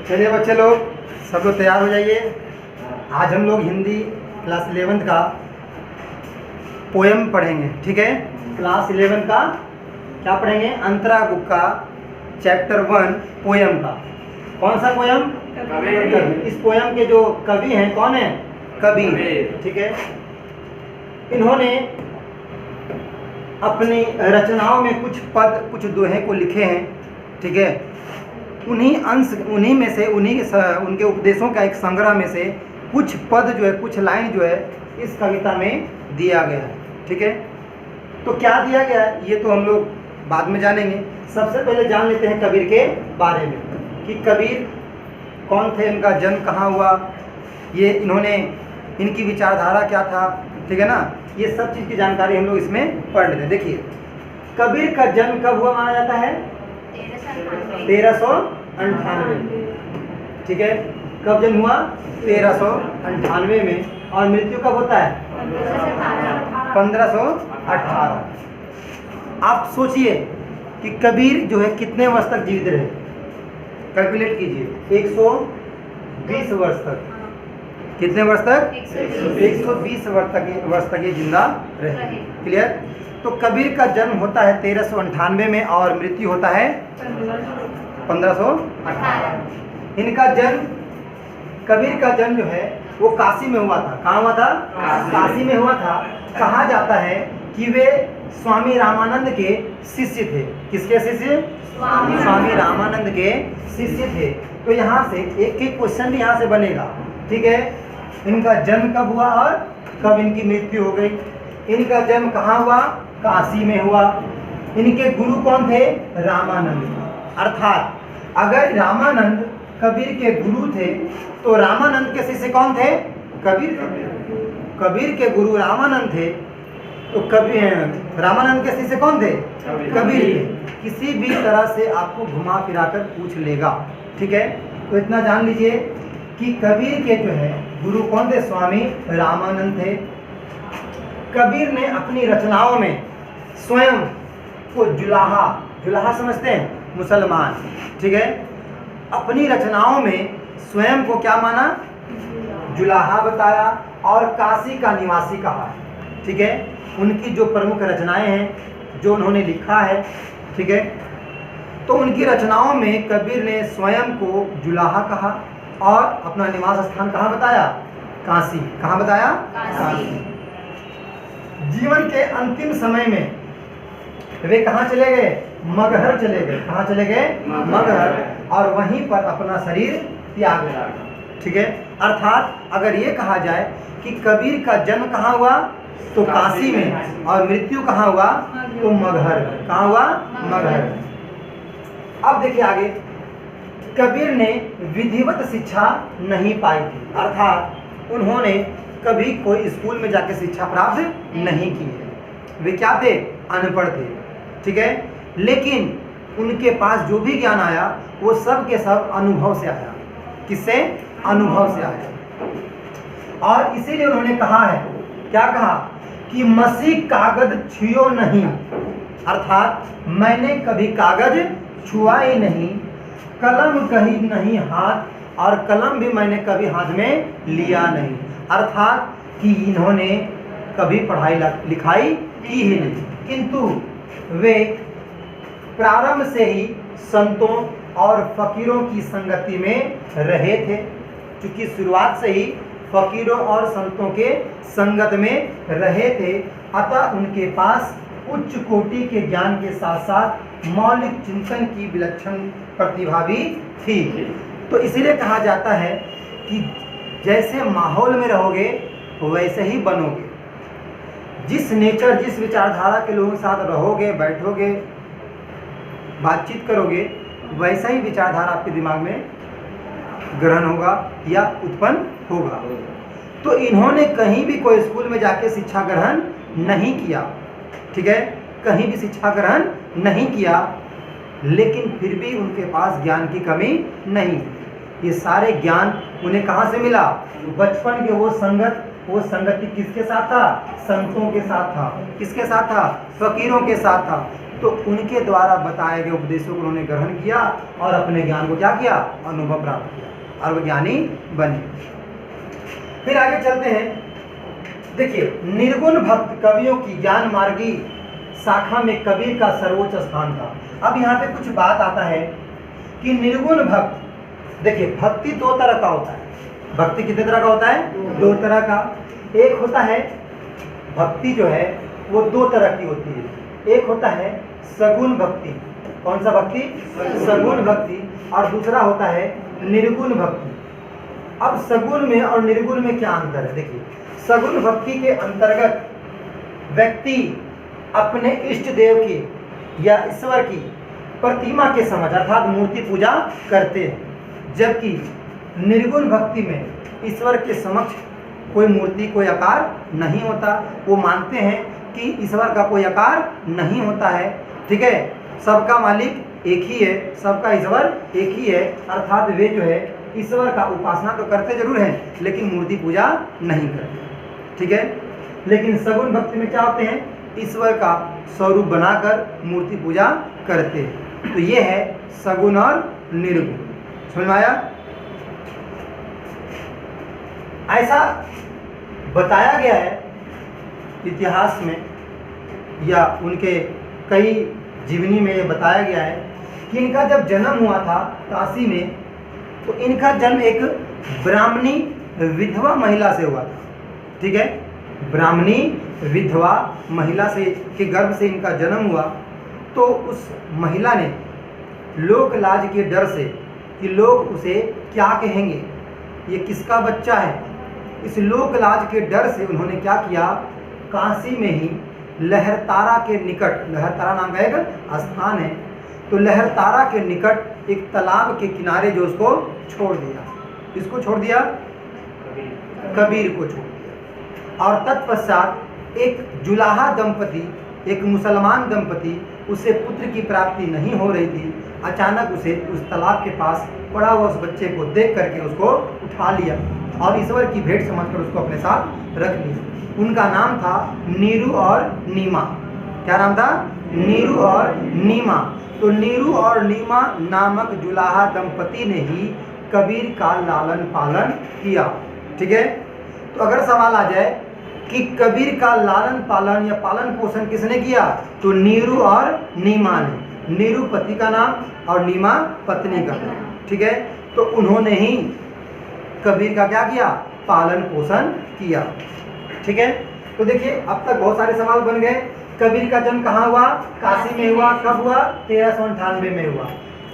चलिए बच्चे लोग, सब लोग तैयार हो जाइए। आज हम लोग हिंदी क्लास 11th का पोएम पढ़ेंगे, ठीक है। क्लास 11 का क्या पढ़ेंगे? अंतरा बुक का चैप्टर 1 पोएम का। कौन सा पोएम? कबीर। इस पोएम के जो कवि हैं कौन है? कबीर, ठीक है। इन्होंने अपनी रचनाओं में कुछ पद, कुछ दोहे को लिखे हैं, ठीक है। उन्हीं में से उनके उपदेशों का एक संग्रह में से कुछ पद जो है, कुछ लाइन जो है इस कविता में दिया गया है, ठीक है। तो क्या दिया गया है ये तो हम लोग बाद में जानेंगे। सबसे पहले जान लेते हैं कबीर के बारे में कि कबीर कौन थे, इनका जन्म कहाँ हुआ, ये इनकी विचारधारा क्या था, ठीक है ना। ये सब चीज़ की जानकारी हम लोग इसमें पढ़ लेते हैं। देखिए, कबीर का जन्म कब हुआ माना जाता है? 1398, ठीक है। कब जन्म हुआ? 1398 में। और मृत्यु कब होता है? 1518। आप सोचिए कि कबीर जो है कितने वर्ष तक जीवित रहे, कैलकुलेट कीजिए। 120 वर्ष तक। कितने वर्ष तक? 120 वर्ष तक ये जिंदा रहे। क्लियर? तो कबीर का जन्म होता है 1398 में और मृत्यु होता है 1518। कबीर का जन्म जो है वो काशी में हुआ था। कहाँ हुआ था? काशी में हुआ था। कहा जाता है कि वे स्वामी रामानंद के शिष्य थे। किसके शिष्य? स्वामी रामानंद के शिष्य थे। तो यहाँ से एक एक क्वेश्चन भी यहाँ से बनेगा, ठीक है। इनका जन्म कब हुआ और कब इनकी मृत्यु हो गई? इनका जन्म कहाँ हुआ? काशी में हुआ। इनके गुरु कौन थे? रामानंद। अर्थात अगर रामानंद कबीर के गुरु थे तो रामानंद के शिष्य कौन थे? कबीर थे। कबीर के गुरु रामानंद थे तो रामानंद के शिष्य कौन थे? कबीर थे। किसी भी तरह से आपको घुमा फिरा कर पूछ लेगा, ठीक है। तो इतना जान लीजिए कि कबीर के जो है गुरु कौन थे? स्वामी रामानंद थे। कबीर ने अपनी रचनाओं में स्वयं को जुलाहा समझते हैं? मुसलमान, ठीक है। अपनी रचनाओं में स्वयं को क्या माना? जुलाहा बताया और काशी का निवासी कहा, ठीक है। उनकी जो प्रमुख रचनाएं हैं, जो उन्होंने लिखा है, ठीक है। तो उनकी रचनाओं में कबीर ने स्वयं को जुलाहा कहा और अपना निवास स्थान कहाँ बताया? काशी। कहाँ बताया? काशी। जीवन के अंतिम समय में वे कहाँ चले गए? मगहर चले गए। कहाँ चले गए? मगहर। और वहीं पर अपना शरीर त्याग दिया, ठीक है। अर्थात अगर ये कहा जाए कि कबीर का जन्म कहाँ हुआ तो काशी में और मृत्यु कहाँ हुआ तो मगहर। कहाँ हुआ? मगहर। अब देखिए आगे, कबीर ने विधिवत शिक्षा नहीं पाई थी। अर्थात उन्होंने कभी कोई स्कूल में जाकर शिक्षा प्राप्त नहीं की है। वे क्या थे? अनपढ़ थे, ठीक है। लेकिन उनके पास जो भी ज्ञान आया वो सब के सब अनुभव से आया। किससे? अनुभव से आया। और इसीलिए उन्होंने कहा है, क्या कहा? कि मसी कागज छुओ नहीं। अर्थात मैंने कभी कागज छुआ ही नहीं, कलम कहीं नहीं हाथ, और कलम भी मैंने कभी हाथ में लिया नहीं। अर्थात कि इन्होंने कभी पढ़ाई लिखाई की ही नहीं, किंतु वे प्रारंभ से ही संतों और फकीरों की संगति में रहे थे। क्योंकि शुरुआत से ही फकीरों और संतों के संगत में रहे थे, अतः उनके पास उच्च कोटि के ज्ञान के साथ साथ मौलिक चिंतन की विलक्षण प्रतिभा भी थी। तो इसीलिए कहा जाता है कि जैसे माहौल में रहोगे वैसे ही बनोगे। जिस नेचर, जिस विचारधारा के लोगों के साथ रहोगे, बैठोगे, बातचीत करोगे, वैसा ही विचारधारा आपके दिमाग में ग्रहण होगा या उत्पन्न होगा। तो इन्होंने कहीं भी कोई स्कूल में जाके शिक्षा ग्रहण नहीं किया, ठीक है। कहीं भी शिक्षा ग्रहण नहीं किया, लेकिन फिर भी उनके पास ज्ञान की कमी नहीं। ये सारे ज्ञान उन्हें कहाँ से मिला? बचपन के वो संगति किसके साथ था? संतों के साथ था। किसके साथ था? फकीरों के साथ था। तो उनके द्वारा बताए गए उपदेशों को उन्होंने ग्रहण किया और अपने ज्ञान को क्या किया, अनुभव प्राप्त किया और वो ज्ञानी बने। फिर आगे चलते हैं। देखिए, निर्गुण भक्त कवियों की ज्ञान मार्गी शाखा में कबीर का सर्वोच्च स्थान था। अब यहाँ पे कुछ बात आता है कि निर्गुण भक्त, देखिए भक्ति दो तरह का होता है। भक्ति कितने तरह का होता है? दो तरह का। एक होता है भक्ति जो है वो दो तरह की होती है। एक होता है सगुण भक्ति। कौन सा भक्ति? सगुण भक्ति। और दूसरा होता है निर्गुण भक्ति। अब सगुण में और निर्गुण में क्या अंतर है? देखिए, सगुण भक्ति के अंतर्गत व्यक्ति अपने इष्ट देव की या ईश्वर की प्रतिमा के समझ अर्थात मूर्ति पूजा करते हैं, जबकि निर्गुण भक्ति में ईश्वर के समक्ष कोई मूर्ति कोई आकार नहीं होता। वो मानते हैं कि ईश्वर का कोई आकार नहीं होता है, ठीक है, सबका मालिक एक ही है, सबका ईश्वर एक ही है। अर्थात वे जो है ईश्वर का उपासना तो करते जरूर हैं लेकिन मूर्ति पूजा नहीं करते, ठीक है। लेकिन सगुण भक्ति में क्या होते हैं? ईश्वर का स्वरूप बनाकर मूर्ति पूजा करते हैं। तो ये है सगुण और निर्गुण। समझ में आया? ऐसा बताया गया है इतिहास में या उनके कई जीवनी में ये बताया गया है कि इनका जब जन्म हुआ था काशी में, तो इनका जन्म एक ब्राह्मणी विधवा महिला से हुआ था, ठीक है। ब्राह्मणी विधवा महिला से के गर्भ से इनका जन्म हुआ। तो उस महिला ने लोक लाज के डर से कि लोग उसे क्या कहेंगे, ये किसका बच्चा है, इस लोक लाज के डर से उन्होंने क्या किया, काशी में ही लहरतारा के निकट, लहरतारा नाम का एक स्थान है, तो लहरतारा के निकट एक तालाब के किनारे जो उसको छोड़ दिया। किसको छोड़ दिया? कबीर को छोड़ दिया। और तत्पश्चात एक जुलाहा दंपति, एक मुसलमान दंपति, उसे पुत्र की प्राप्ति नहीं हो रही थी। अचानक उसे उस तालाब के पास पड़ा हुआ उस बच्चे को देख करके उसको उठा लिया और ईश्वर की भेंट समझकर उसको अपने साथ रख लिया। उनका नाम था नीरू और नीमा। क्या नाम था? नीरू और नीमा। तो नीरू और नीमा नामक जुलाहा दंपति ने ही कबीर का लालन पालन किया, ठीक है। तो अगर सवाल आ जाए कि कबीर का लालन पालन या पालन पोषण किसने किया, तो नीरू और नीमा ने। नीरू पति का नाम और नीमा पत्नी का नाम, ठीक है। तो उन्होंने ही कबीर का क्या किया? पालन पोषण किया, ठीक है। तो देखिए, अब तक बहुत सारे सवाल बन गए। कबीर का जन्म कहाँ हुआ? काशी में हुआ। कब हुआ? 1398 में हुआ।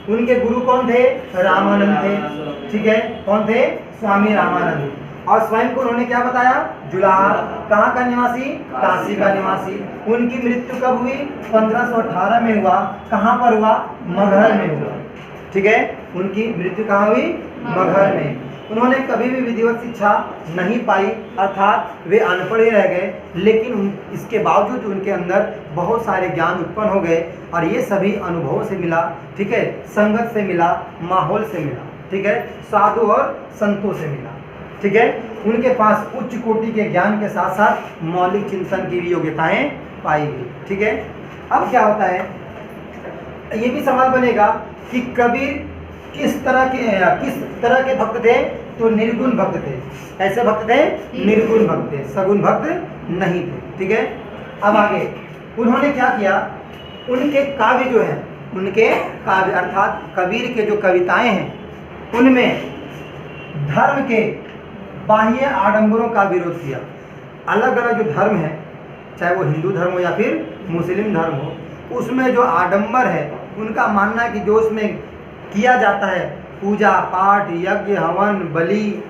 उनके गुरु कौन थे? रामानंद थे, ठीक है। कौन थे? स्वामी रामानंद। और स्वयं को उन्होंने क्या बताया? जुलाहा। कहाँ का निवासी? काशी का निवासी। उनकी मृत्यु कब हुई? 1518 में हुआ। कहाँ पर हुआ? मगहर में हुआ, ठीक है। उनकी मृत्यु कहाँ हुई? मगहर में। उन्होंने कभी भी विधिवत शिक्षा नहीं पाई, अर्थात वे अनपढ़ ही रह गए, लेकिन इसके बावजूद उनके अंदर बहुत सारे ज्ञान उत्पन्न हो गए और ये सभी अनुभवों से मिला, ठीक है, संगत से मिला, माहौल से मिला, ठीक है, साधु और संतों से मिला, ठीक है। उनके पास उच्च कोटि के ज्ञान के साथ साथ मौलिक चिंतन की भी योग्यताएं पाई गई, ठीक है। अब क्या होता है, ये भी सवाल बनेगा कि कबीर किस तरह के भक्त थे? तो निर्गुण भक्त थे। ऐसे भक्त थे? निर्गुण भक्त थे, सगुण भक्त नहीं थे, ठीक है। अब आगे उन्होंने क्या किया? उनके काव्य जो है, उनके काव्य अर्थात कबीर के जो कविताएं हैं, उनमें धर्म के बाह्य आडंबरों का विरोध किया। अलग अलग जो धर्म है, चाहे वो हिंदू धर्म हो या फिर मुस्लिम धर्म हो, उसमें जो आडंबर है, उनका मानना है कि जो उसमें किया जाता है, पूजा पाठ यज्ञ हवन बलि,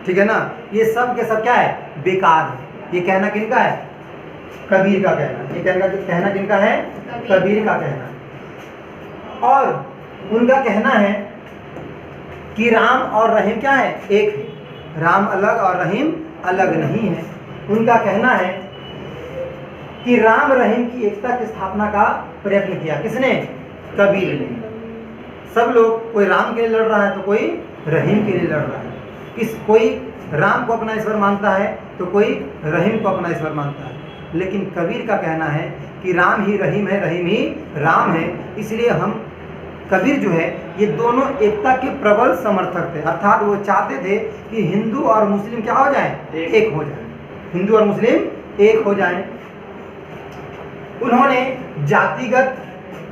ठीक है ना, ये सब के सब क्या है? बेकार है। ये कहना किनका है? कबीर का कहना। ये कहना किनका है? कबीर का कहना। और उनका कहना है कि राम और रहीम क्या है? एक है। राम अलग और रहीम अलग नहीं है। उनका कहना है कि राम रहीम की एकता की स्थापना का प्रयत्न किया। किसने? कबीर ने। सब लोग, कोई राम के लिए लड़ रहा है तो कोई रहीम के लिए लड़ रहा है। कोई राम को अपना ईश्वर मानता है तो कोई रहीम को अपना ईश्वर मानता है। लेकिन कबीर का कहना है कि राम ही रहीम है, रहीम ही राम है। इसलिए हम कबीर जो है ये दोनों एकता के प्रबल समर्थक थे। अर्थात वो चाहते थे कि हिंदू और मुस्लिम क्या हो जाए, एक हो जाए, हिंदू और मुस्लिम एक हो जाए। उन्होंने जातिगत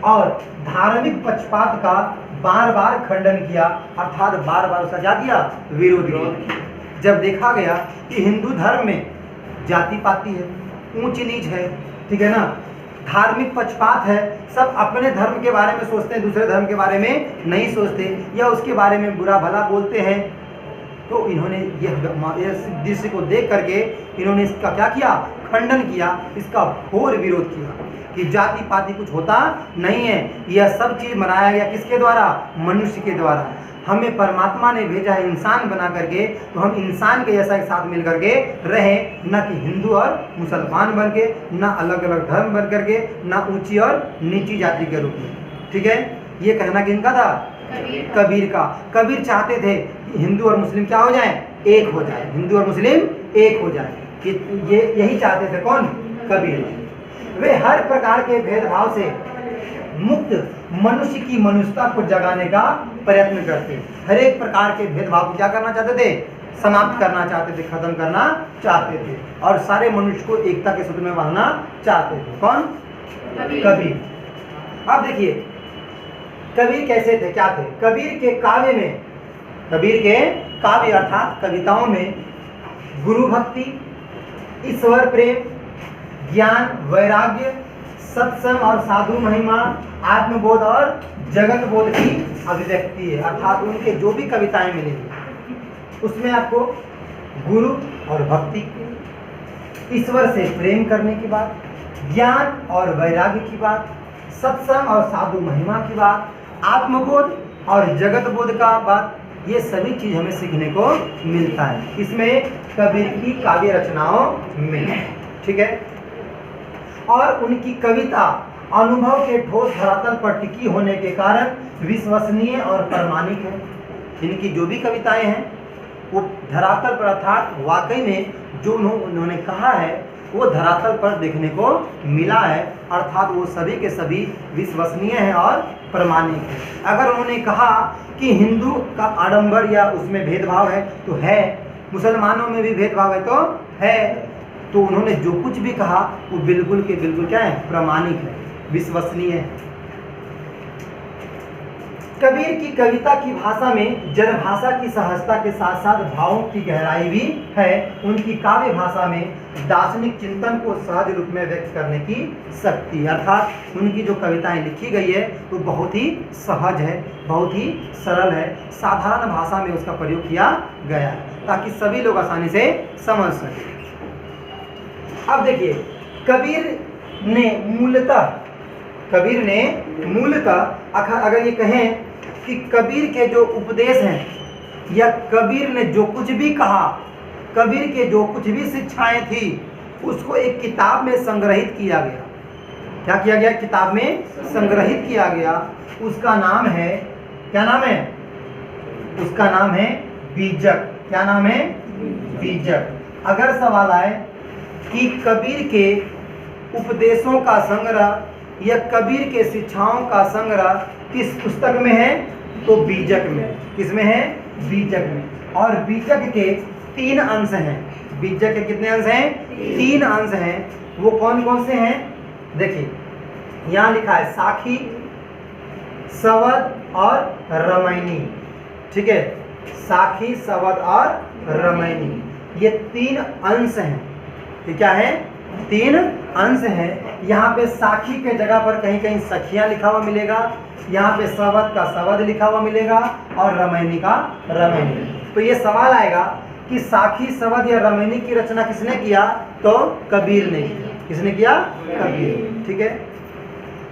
और धार्मिक पक्षपात का बार बार खंडन किया, अर्थात बार बार उसका क्या किया, विरोध किया। जब देखा गया कि हिंदू धर्म में जाति पाति है, ऊंच नीच है, ठीक है ना, धार्मिक पक्षपात है, सब अपने धर्म के बारे में सोचते हैं, दूसरे धर्म के बारे में नहीं सोचते या उसके बारे में बुरा भला बोलते हैं, तो इन्होंने यह दृश्य को देख करके इन्होंने इसका क्या किया, खंडन किया, इसका घोर विरोध किया कि जाति पाति कुछ होता नहीं है, यह सब चीज़ बनाया गया किसके द्वारा, मनुष्य के द्वारा। हमें परमात्मा ने भेजा है इंसान बना करके, तो हम इंसान के जैसा साथ मिल करके रहें, न कि हिंदू और मुसलमान बन के, न अलग अलग धर्म बन करके, न ऊंची और नीची जाति के रूप में। ठीक है, ये कहना किनका था, कबीर का। कबीर चाहते थे कि हिंदू और मुस्लिम क्या हो जाए, एक हो जाए, हिंदू और मुस्लिम एक हो जाए, ये यही चाहते थे। कौन, कबीर। वे हर प्रकार के भेदभाव से मुक्त मनुष्य की मनुष्यता को जगाने का प्रयत्न करते, हर एक प्रकार के भेदभाव को क्या करना चाहते थे, समाप्त करना चाहते थे, खत्म करना चाहते थे, और सारे मनुष्य को एकता के सूत्र में बांधना चाहते थे। कौन, कबीर। अब देखिए कबीर कैसे थे, क्या थे। कबीर के काव्य में, कबीर के काव्य अर्थात कविताओं में गुरु भक्ति, ईश्वर प्रेम, ज्ञान, वैराग्य, सत्संग और साधु महिमा, आत्मबोध और जगत बोध की अभिव्यक्ति है। अर्थात उनके जो भी कविताएं मिलेंगी उसमें आपको गुरु और भक्ति, ईश्वर से प्रेम करने की बात, ज्ञान और वैराग्य की बात, सत्संग और साधु महिमा की बात, आत्मबोध और जगत बोध का बात, ये सभी चीज हमें सीखने को मिलता है इसमें कबीर की काव्य रचनाओं में। ठीक है, और उनकी कविता अनुभव के ठोस धरातल पर टिकी होने के कारण विश्वसनीय और प्रामाणिक है। इनकी जो भी कविताएं हैं वो धरातल पर अर्थात वाकई में जो उन्होंने कहा है वो धरातल पर देखने को मिला है, अर्थात वो सभी के सभी विश्वसनीय हैं और प्रामाणिक है। अगर उन्होंने कहा कि हिंदू का आडंबर या उसमें भेदभाव है तो है, मुसलमानों में भी भेदभाव है तो है, तो उन्होंने जो कुछ भी कहा वो बिल्कुल के बिल्कुल क्या है, प्रामाणिक है, विश्वसनीय है। कबीर की कविता की भाषा में जनभाषा की सहजता के साथ साथ भावों की गहराई भी है। उनकी काव्य भाषा में दार्शनिक चिंतन को सहज रूप में व्यक्त करने की शक्ति, अर्थात उनकी जो कविताएं लिखी गई है वो बहुत ही सहज है, बहुत ही सरल है, साधारण भाषा में उसका प्रयोग किया गया है ताकि सभी लोग आसानी से समझ सकें। अब देखिए कबीर ने मूलतः अगर ये कहें कि कबीर के जो उपदेश हैं या कबीर ने जो कुछ भी कहा, कबीर के जो कुछ भी शिक्षाएं थी उसको एक किताब में संग्रहित किया गया। क्या किया गया, किताब में संग्रहित किया गया। उसका नाम है, क्या नाम है, उसका नाम है बीजक। क्या नाम है, बीजक। अगर सवाल आए कि कबीर के उपदेशों का संग्रह या कबीर के शिक्षाओं का संग्रह किस पुस्तक में है, तो बीजक में। किसमें है, बीजक में। और बीजक के 3 अंश हैं। बीजक के कितने अंश हैं, 3 अंश हैं। वो कौन कौन से हैं, देखिए यहाँ लिखा है साखी, सवद और रमैनी। ठीक है, साखी, सवद और रमैनी, ये 3 अंश हैं। ये क्या है, 3 अंश हैं। यहाँ पे साखी के जगह पर कहीं कहीं सखियाँ लिखा हुआ मिलेगा, यहाँ पे सवद का सवद लिखा हुआ मिलेगा और रमैनी का रमैनी। तो ये सवाल आएगा कि साखी, सवद या रमैनी की रचना किसने किया, तो कबीर ने किया। किसने किया, कबीर। ठीक है,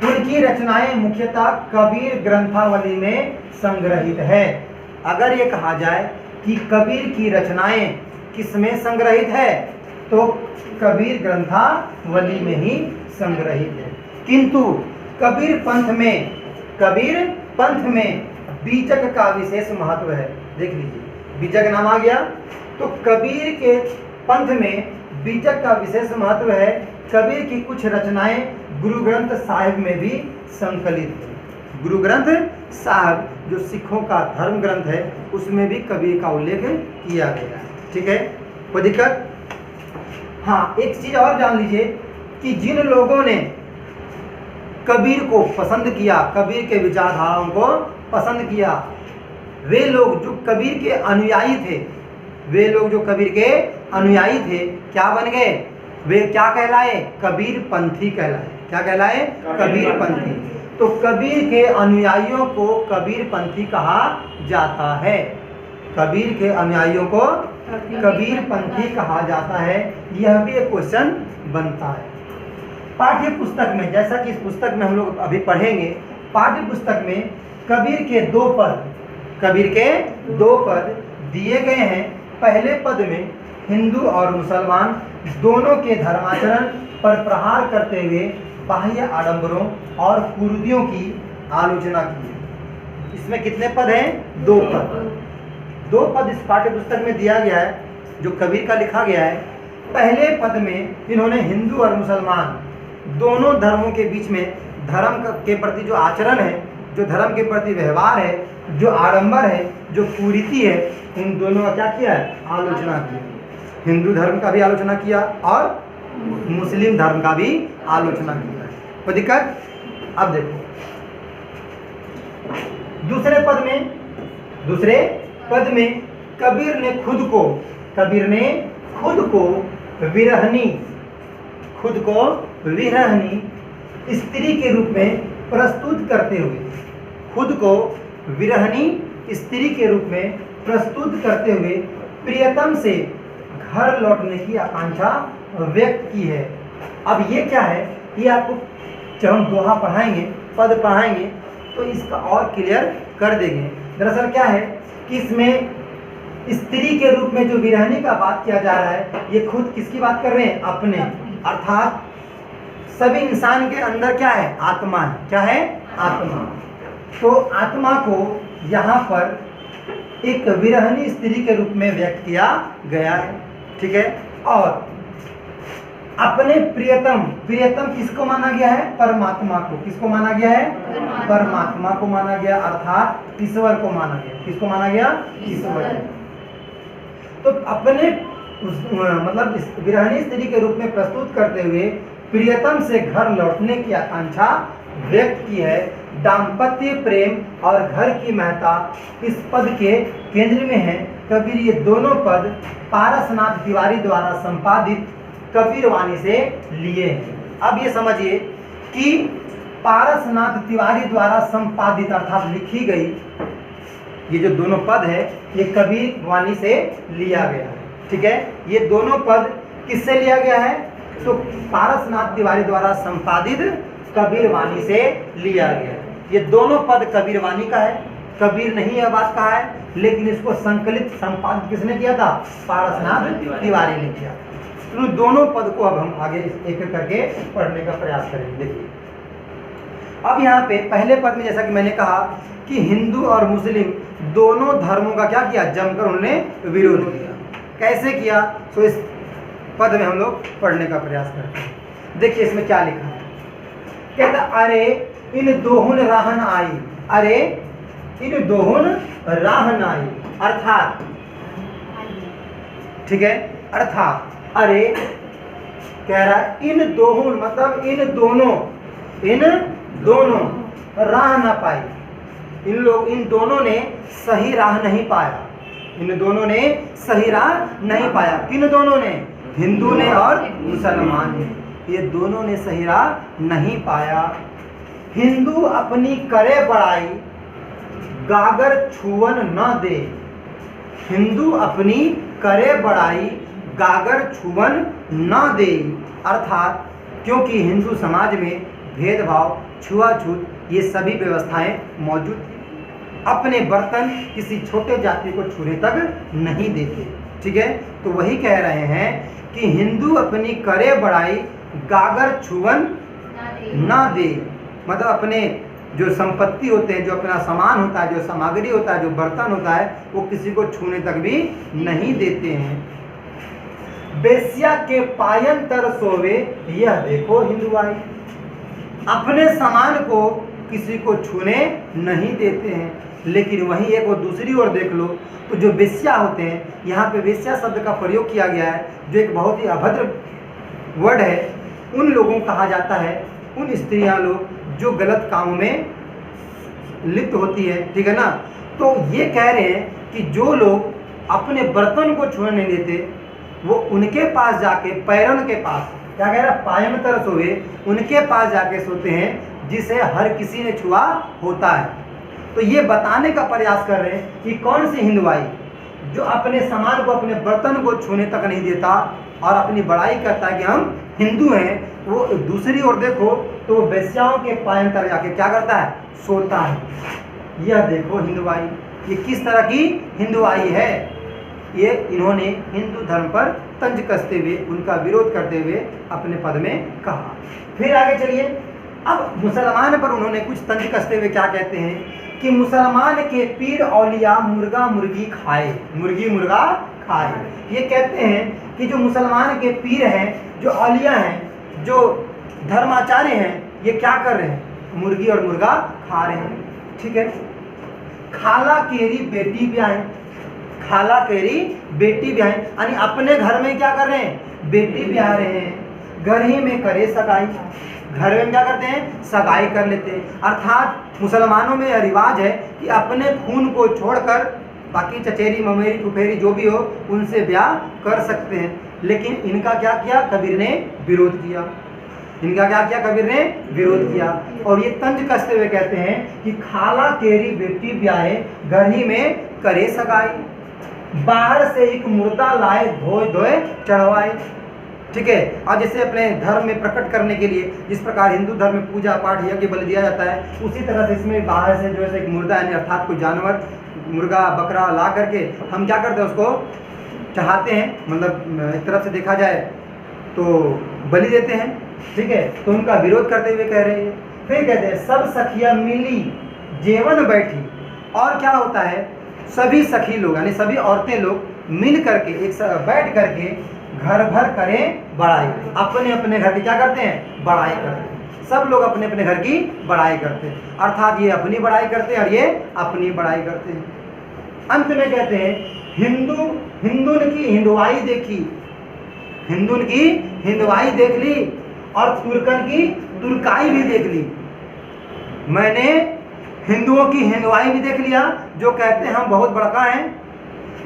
उनकी रचनाएं मुख्यतः कबीर ग्रंथावली में संग्रहित है। अगर ये कहा जाए कि कबीर की रचनाएं किसमें संग्रहित है, तो कबीर ग्रंथावली में ही संग्रहित है। किंतु कबीर पंथ में बीजक का विशेष महत्व है। देख लीजिए, बीजक नाम आ गया, तो कबीर के पंथ में बीजक का विशेष महत्व है। कबीर की कुछ रचनाएं गुरु ग्रंथ साहिब में भी संकलित है। गुरु ग्रंथ साहिब जो सिखों का धर्म ग्रंथ है उसमें भी कबीर का उल्लेख किया गया है। ठीक है, कोई दिक्कत? हाँ, एक चीज और जान लीजिए कि जिन लोगों ने कबीर को पसंद किया, कबीर के विचारधाराओं को पसंद किया, वे लोग जो कबीर के अनुयायी थे, वे लोग जो कबीर के अनुयायी थे क्या बन गए? वे क्या कहलाए? कबीर पंथी कहलाए। क्या कहलाए? कबीर पंथी। तो कबीर के अनुयायियों को कबीर पंथी कहा जाता है। कबीर के अनुयायियों को कबीर पंथी कहा जाता है। यह भी एक क्वेश्चन बनता है पाठ्य पुस्तक में। जैसा कि इस पुस्तक में हम लोग अभी पढ़ेंगे, पाठ्य पुस्तक में कबीर के दो पद दिए गए हैं। पहले पद में हिंदू और मुसलमान दोनों के धर्माचरण पर प्रहार करते हुए बाह्य आडंबरों और कुरीतियों की आलोचना की है। इसमें कितने पद हैं? 2 पद। 2 पद इस पाठ्य पुस्तक में दिया गया है जो कबीर का लिखा गया है। पहले पद में इन्होंने हिंदू और मुसलमान दोनों धर्मों के बीच में धर्म के प्रति जो आचरण है, जो धर्म के प्रति व्यवहार है, जो आडंबर है, जो कुरीति है, उन दोनों का क्या किया है? आलोचना की। हिंदू धर्म का भी आलोचना किया और मुस्लिम धर्म का भी आलोचना किया है। कोई दिक्कत? अब देखो दूसरे पद में कबीर ने खुद को विरहनी स्त्री के रूप में प्रस्तुत करते हुए प्रियतम से घर लौटने की आकांक्षा व्यक्त की है। अब ये क्या है? ये आपको जब हम दोहा पढ़ाएंगे, पद पढ़ाएंगे तो इसका और क्लियर कर देंगे। दरअसल क्या है कि इसमें स्त्री के रूप में जो विरहनी का बात किया जा रहा है, ये खुद किसकी बात कर रहे हैं? अपने। अर्थात सभी इंसान के अंदर क्या है? आत्मा है। क्या है? आत्मा। तो आत्मा को यहाँ पर एक विरहनी स्त्री के रूप में व्यक्त किया गया है। ठीक है, और अपने प्रियतम किसको माना गया है? परमात्मा को। किसको माना गया है? परमात्मा को माना गया, अर्थात ईश्वर को माना गया। किसको माना गया? ईश्वर। तो अपने मतलब इस विरहनी स्त्री के रूप में प्रस्तुत करते हुए प्रियतम से घर लौटने की आकांक्षा व्यक्त की है। दाम्पत्य प्रेम और घर की महत्ता इस पद के केंद्र में है। कबीर ये दोनों पद पारसनाथ तिवारी द्वारा संपादित कबीर वाणी से लिए हैं। अब ये समझिए कि पारसनाथ तिवारी द्वारा संपादित अर्थात लिखी गई ये जो दोनों पद है ये कबीर वाणी से लिया गया है। ठीक है, ये दोनों पद किससे लिया गया है? तो पारसनाथ तिवारी द्वारा संपादित कबीर वाणी से लिया गया है। ये दोनों पद कबीर वाणी का है। कबीर नहीं यह बात कहा है, लेकिन इसको संकलित संपादित किसने किया था? पारसनाथ तिवारी ने किया। तो दोनों पद को अब हम आगे एक एक करके पढ़ने का प्रयास करेंगे। देखिए, अब यहाँ पे पहले पद में जैसा कि मैंने कहा कि हिंदू और मुस्लिम दोनों धर्मों का क्या किया? जमकर उन्होंने विरोध किया। कैसे किया? तो इस पद में हम लोग पढ़ने का प्रयास करते हैं। देखिए इसमें क्या लिखा है। कहता अरे इन दोहुन राहन आई, अरे इन दोहुन राहन आई, अर्थात ठीक है, अर्थात अरे कह रहा है इन दोहुन मतलब इन दोनों राह ना पाई। इन दोनों ने सही राह नहीं पाया। इन दोनों ने सही राह नहीं पाया। किन दोनों ने? हिंदू ने और मुसलमान ने। ये दोनों ने सही राह नहीं पाया। हिंदू अपनी करे बड़ाई गागर छुअन न दे। हिंदू अपनी करे बड़ाई गागर छुअन न दे, अर्थात क्योंकि हिंदू समाज में भेदभाव, छुआछूत ये सभी व्यवस्थाएं मौजूद थी। अपने बर्तन किसी छोटे जाति को छूने तक नहीं देते। ठीक है, तो वही कह रहे हैं कि हिंदू अपनी करे बड़ाई गागर छुअन ना दे, मतलब अपने जो संपत्ति होते हैं, जो अपना सामान होता है, जो सामग्री होता है, जो बर्तन होता है, वो किसी को छूने तक भी नहीं देते हैं। बेस्या के पायन तर सोवे, यह देखो हिंदुआई। अपने सामान को किसी को छूने नहीं देते हैं। लेकिन वहीं एक और दूसरी ओर देख लो तो जो बेस्या होते हैं, यहाँ पे बेस्या शब्द का प्रयोग किया गया है जो एक बहुत ही अभद्र वर्ड है। उन लोगों को कहा जाता है, उन स्त्रियां लोग जो गलत कामों में लिप्त होती है, ठीक है ना। तो ये कह रहे हैं कि जो लोग अपने बर्तन को छूने नहीं देते, वो उनके पास जाके, पैरन के पास, क्या कह रहा है, पायन तर सोए, उनके पास जाके सोते हैं जिसे हर किसी ने छुआ होता है। तो ये बताने का प्रयास कर रहे हैं कि कौन सी हिंदुआई जो अपने सामान को, अपने बर्तन को छूने तक नहीं देता और अपनी बड़ाई करता है कि हम हिंदू हैं, वो दूसरी ओर देखो तो वो वेश्याओं के पायन तर जाके क्या करता है, सोता है। यह देखो हिंदुआई, ये किस तरह की हिंदुआई है। ये इन्होंने हिंदू धर्म पर तंज कसते हुए, उनका विरोध करते हुए अपने पद में कहा। फिर आगे चलिए, अब मुसलमान पर उन्होंने कुछ तंज कसते हुए क्या कहते हैं कि मुसलमान के पीर औलिया मुर्गा मुर्गी खाए, मुर्गी मुर्गा खाए। ये कहते हैं कि जो मुसलमान के पीर हैं, जो औलिया हैं, जो धर्माचार्य हैं, ये क्या कर रहे हैं, मुर्गी और मुर्गा खा रहे हैं, ठीक है। खाला केरी बेटी ब्याहे, खाला केरी बेटी ब्याहे, यानी अपने घर में क्या कर रहे हैं, बेटी ब्याह रहे हैं। घर ही में करे सगाई, घर में क्या करते हैं, सगाई कर लेते हैं। अर्थात मुसलमानों में यह रिवाज है कि अपने खून को छोड़कर बाकी चचेरी ममेरी फुफेरी जो भी हो उनसे ब्याह कर सकते हैं। लेकिन इनका क्या किया, कबीर ने विरोध किया। इनका क्या किया, कबीर ने विरोध किया। और ये तंज कसते हुए कहते हैं कि खाला केरी बेटी ब्याहे, घर ही में करे सगाई, बाहर से एक मुर्दा लाए धोए धोए चढ़वाए, ठीक है। और जैसे अपने धर्म में प्रकट करने के लिए जिस प्रकार हिंदू धर्म में पूजा पाठ यज्ञ बलि दिया जाता है, उसी तरह से इसमें बाहर से जो है एक मुर्दा यानी अर्थात कोई जानवर, मुर्गा बकरा ला करके हम क्या करते हैं, उसको चढ़ाते हैं, मतलब एक तरफ से देखा जाए तो बलि देते हैं, ठीक है। तो उनका विरोध करते हुए कह रहे हैं। फिर कहते हैं सब सखिया मिली जेवन बैठी, और क्या होता है, सभी सखी लोग यानी सभी औरतें लोग मिल करके एक बैठ करके घर भर करें बड़ाई, अपने अपने घर की क्या करते हैं, बड़ाई करते हैं। सब लोग अपने अपने घर की बड़ाई करते हैं, अर्थात ये अपनी बड़ाई करते हैं और ये अपनी बड़ाई करते हैं। अंत में कहते हैं हिंदुन की हिंदुआई देखी, हिंदुन की हिंदुआई देख ली और तुर्कन की तुर्काई भी देख ली। मैंने हिंदुओं की हिंदुआई भी देख लिया जो कहते हैं हम बहुत बड़का हैं,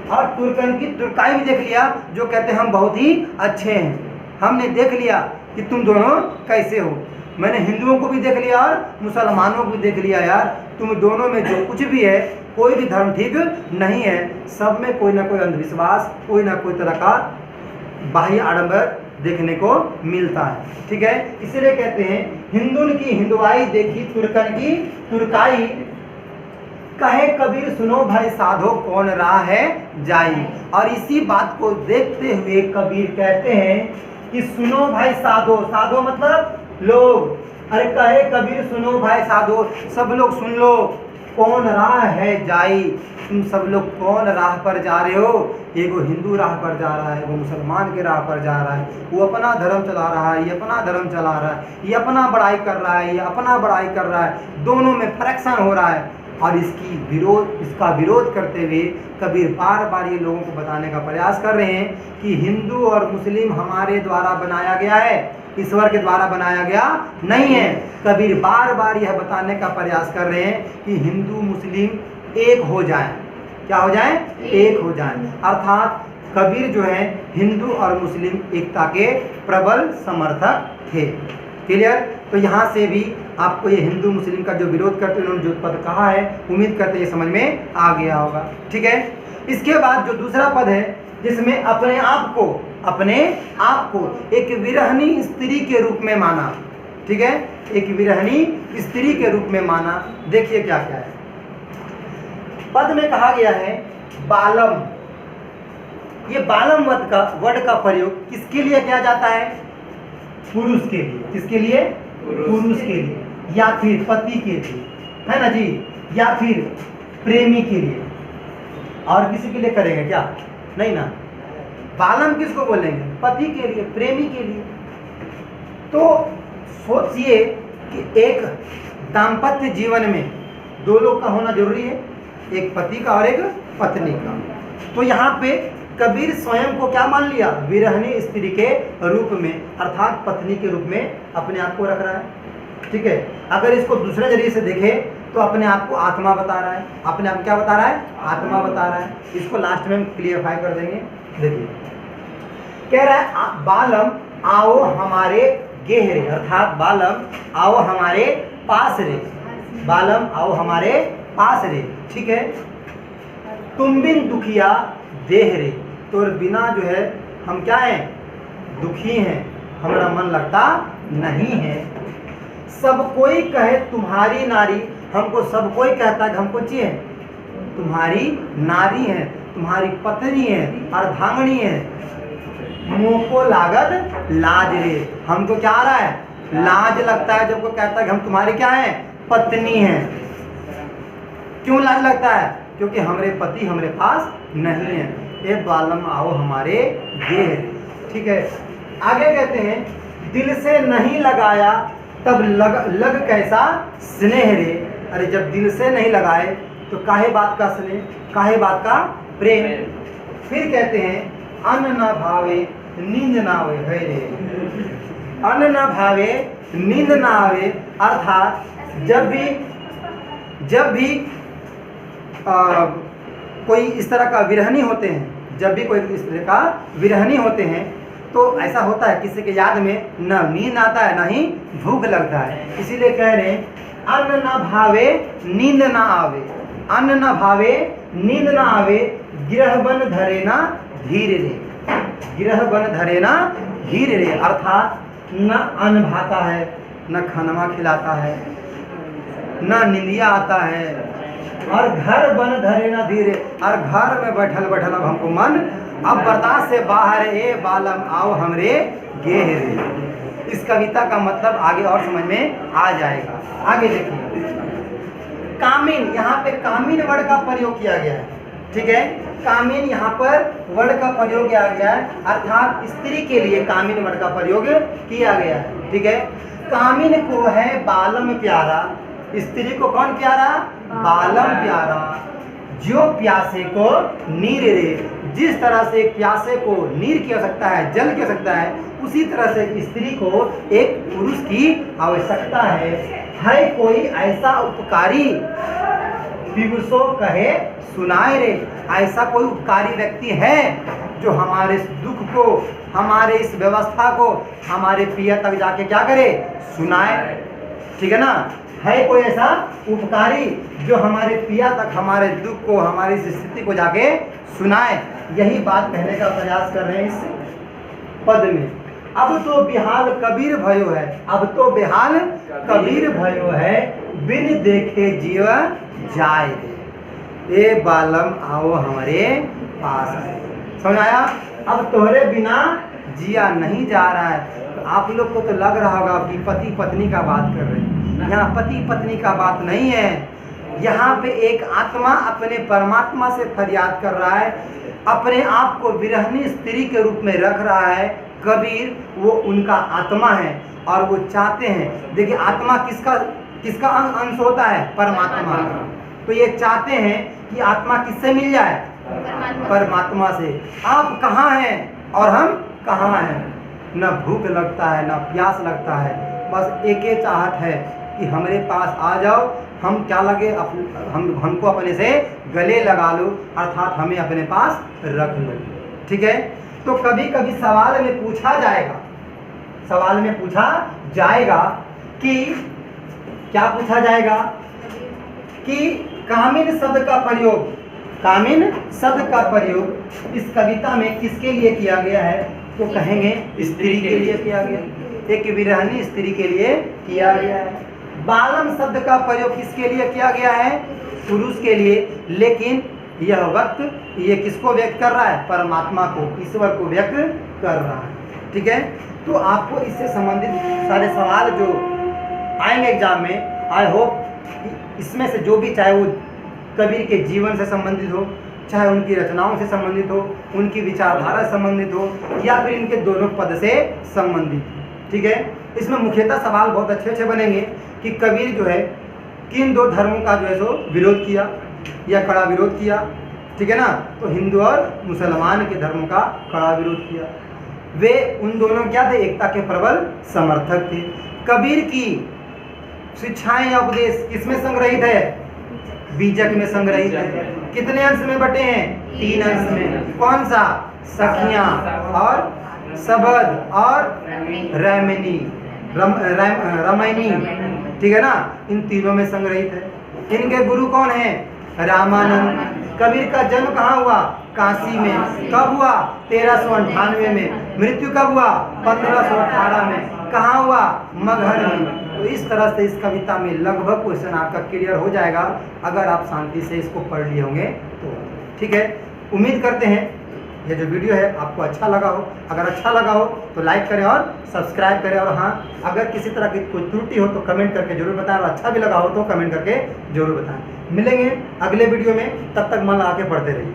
और तुर्कन की तुर्काई भी देख लिया जो कहते हैं हम बहुत ही अच्छे हैं। हमने देख लिया कि तुम दोनों कैसे हो। मैंने हिंदुओं को भी देख लिया और मुसलमानों को भी देख लिया। यार तुम दोनों में जो कुछ भी है, कोई भी धर्म ठीक नहीं है, सब में कोई ना कोई अंधविश्वास, कोई ना कोई तरह का बाह्य आडंबर देखने को मिलता है, ठीक है। इसलिए कहते हैं हिंदुन की हिंदुआई देखी तुर्कन की तुर्काई, कहे कबीर सुनो भाई साधो कौन राह है जाई। और इसी बात को देखते हुए कबीर कहते हैं कि सुनो भाई साधो, साधो मतलब लोग, अरे कहे कबीर सुनो भाई साधो, सब लोग सुन लो, कौन राह है जाई, तुम सब लोग कौन राह पर जा रहे हो। एगो हिंदू राह पर जा रहा है, वो मुसलमान के राह पर जा रहा है, वो अपना धर्म चला रहा है, ये अपना धर्म चला रहा है, ये अपना बड़ाई कर रहा है, ये अपना बड़ाई कर रहा है, दोनों में फ्रैक्शन हो रहा है। और इसका विरोध करते हुए कबीर बार बार ये लोगों को बताने का प्रयास कर रहे हैं कि हिंदू और मुस्लिम हमारे द्वारा बनाया गया है, ईश्वर के द्वारा बनाया गया नहीं है। कबीर बार बार यह बताने का प्रयास कर रहे हैं कि हिंदू मुस्लिम एक हो जाएं। क्या हो जाएं? एक हो जाएं। अर्थात कबीर जो है हिंदू और मुस्लिम एकता के प्रबल समर्थक थे। क्लियर? तो यहाँ से भी आपको ये हिंदू मुस्लिम का जो विरोध करते उन्होंने जो पद कहा है, उम्मीद करते ये समझ में आ गया होगा। ठीक है, इसके बाद जो दूसरा पद है जिसमें अपने आप को एक विरहनी स्त्री के रूप में माना। ठीक है, एक विरहनी स्त्री के रूप में माना। देखिए क्या क्या है पद में कहा गया है बालम। ये बालम वर्ड का प्रयोग किसके लिए किया जाता है? पुरुष के लिए। किसके लिए? पुरुष के लिए, या फिर पति के लिए, है ना जी, या फिर प्रेमी के लिए। और किसी के लिए करेंगे क्या? नहीं ना, बालम किसको बोलेंगे? पति के लिए, प्रेमी के लिए। तो सोचिए कि एक दाम्पत्य जीवन में दो लोग का होना जरूरी है, एक पति का और एक पत्नी का। तो यहाँ पे कबीर स्वयं को क्या मान लिया? विरहनी स्त्री के रूप में, अर्थात पत्नी के रूप में अपने आप को रख रहा है। ठीक है, अगर इसको दूसरे जरिए से देखें तो अपने आप को आत्मा बता रहा है। अपने आप क्या बता रहा है? आत्मा बता रहा है। इसको लास्ट में हम क्लियरफाई कर देंगे। देखिए, कह रहा है बालम आओ हमारे गेहरे, अर्थात बालम आओ हमारे पास रे, बालम आओ हमारे पास रे। ठीक है, तुम बिन दुखिया देह रे, तो बिना जो है हम क्या हैं? दुखी हैं, हमारा मन लगता नहीं है। सब कोई कहे तुम्हारी नारी, हमको सब कोई कहता है कि हमको चाहिए तुम्हारी नारी है, तुम्हारी पत्नी है, अर्धांगिनी है। मुँह को लागत लाज रे, हमको क्या आ रहा है? लाज लगता है जब कोई कहता है कि हम तुम्हारी क्या है? पत्नी है। क्यों लाज लगता है? क्योंकि हमारे पति हमारे पास नहीं है। ये बालम आओ हमारे गेह। ठीक है, आगे कहते हैं दिल से नहीं लगाया तब लग कैसा स्नेह रे। अरे जब दिल से नहीं लगाए तो काहे बात का स्नेह, काहे बात का प्रेम। फिर कहते हैं अन्न न भावे नींद ना आवे है रे, अन्न न भावे नींद ना आवे, अर्थात जब भी कोई इस तरह का विरहनी होते हैं, जब भी कोई इस तरह का विरहनी होते हैं तो ऐसा होता है किसी के याद में न नींद आता है, न ही भूख लगता है। इसीलिए कह रहे हैं अन्न न भावे नींद ना आवे, अन्न न भावे नींद ना आवे, गिरह बन धरे ना धीरे रे, गिरह बन धरे ना धीरे रे, अर्थात न अन्न भाता है, न खाना खिलाता है, न निंदिया आता है, और घर बन धरे ना धीरे, और घर में बैठल बैठल अब हमको मन अब बर्दाश्त से बाहर, ए बालम आओ हमरे गेह रे। इस कविता का मतलब आगे और समझ में आ जाएगा। आगे देखिए, कामिन, यहाँ पे कामिन वर्ड का प्रयोग किया गया है। ठीक है, कामिन यहाँ पर वर्ड का प्रयोग किया गया है, अर्थात स्त्री के लिए कामिन वर्ड का प्रयोग किया गया है। ठीक है, कामिन को है बालम प्यारा, स्त्री को कौन प्यारा? बालम प्यारा। जो प्यासे को नीर रे, जिस तरह से एक प्यासे को नीर की आवश्यकता है, जल की आवश्यकता है, उसी तरह से स्त्री को एक पुरुष की आवश्यकता है कोई ऐसा उपकारी विभुषो कहे सुनाए रे, ऐसा कोई उपकारी व्यक्ति है जो हमारे दुख को, हमारे इस व्यवस्था को हमारे पिया तक जाके क्या करे? सुनाए। ठीक है ना, है कोई ऐसा उपकारी जो हमारे पिया तक हमारे दुख को, हमारी इस स्थिति को जाके सुनाए। यही बात कहने का प्रयास कर रहे हैं इस पद में। अब तो बेहाल कबीर भयो है, अब तो बेहाल कबीर भयो है, बिन देखे जीव जाए, ए बालम आओ हमारे पास। समझ आया? अब तोहरे बिना जिया नहीं जा रहा है। तो आप लोग को तो लग रहा होगा कि पति पत्नी का बात कर रहे हैं, यहाँ पति पत्नी का बात नहीं है। यहाँ पे एक आत्मा अपने परमात्मा से फरियाद कर रहा है, अपने आप को विरहनी स्त्री के रूप में रख रहा है। कबीर वो उनका आत्मा है और वो चाहते हैं, देखिए आत्मा किसका अंश होता है? परमात्मा का। तो ये चाहते हैं कि आत्मा किससे मिल जाए? परमात्मा से। आप कहाँ हैं और हम कहाँ हैं? न भूख लगता है, न प्यास लगता है, बस एक ही चाहत है कि हमारे पास आ जाओ, हम क्या लगे हमको अपने से गले लगा लो, अर्थात हमें अपने पास रख लो। ठीक है, तो कभी कभी सवाल में पूछा जाएगा कि क्या पूछा जाएगा कि कामिन शब्द का प्रयोग इस कविता में किसके लिए किया गया है? तो कहेंगे स्त्री के लिए किया गया, एक विरहनी स्त्री के लिए किया गया है। बालम शब्द का प्रयोग किसके लिए किया गया है? पुरुष के लिए। लेकिन यह वक्त ये किसको व्यक्त कर रहा है? परमात्मा को, ईश्वर को व्यक्त कर रहा है। ठीक है, तो आपको इससे संबंधित सारे सवाल जो आएंगे एग्जाम में, आई होप इसमें से जो भी, चाहे वो कबीर के जीवन से संबंधित हो, चाहे उनकी रचनाओं से संबंधित हो, उनकी विचारधारा से संबंधित हो, या फिर इनके दोनों पद से संबंधित। ठीक है, इसमें मुख्यतः सवाल बहुत अच्छे अच्छे बनेंगे कि कबीर जो है किन दो धर्मों का जो है सो विरोध किया या कड़ा विरोध किया। ठीक है ना, तो हिंदू और मुसलमान के धर्मों का कड़ा विरोध किया। वे उन दोनों क्या थे, एकता के प्रबल समर्थक थे। कबीर की शिक्षाएं या उपदेश किसमें संग्रहित है, बीजक में संग्रहित है। कितने अंश में बटे हैं, 3 अंश में। कौन सा, सखियां और सबद और रैमिनी रमैनी। ठीक है ना, इन तीनों में संग्रहित है। इनके गुरु कौन है, रामानंद। कबीर का जन्म कहाँ हुआ, काशी में। कब हुआ, 1398 में। मृत्यु कब हुआ, 1518 में। कहाँ हुआ, मगहर में। तो इस तरह से इस कविता में लगभग क्वेश्चन आपका क्लियर हो जाएगा अगर आप शांति से इसको पढ़ लिए होंगे तो। ठीक है, उम्मीद करते हैं ये जो वीडियो है आपको अच्छा लगा हो। अगर अच्छा लगा हो तो लाइक करें और सब्सक्राइब करें, और हाँ, अगर किसी तरह की कोई त्रुटि हो तो कमेंट करके जरूर बताएं, और अच्छा भी लगा हो तो कमेंट करके जरूर बताएं। मिलेंगे अगले वीडियो में, तब तक मन लगा के पढ़ते रहिए।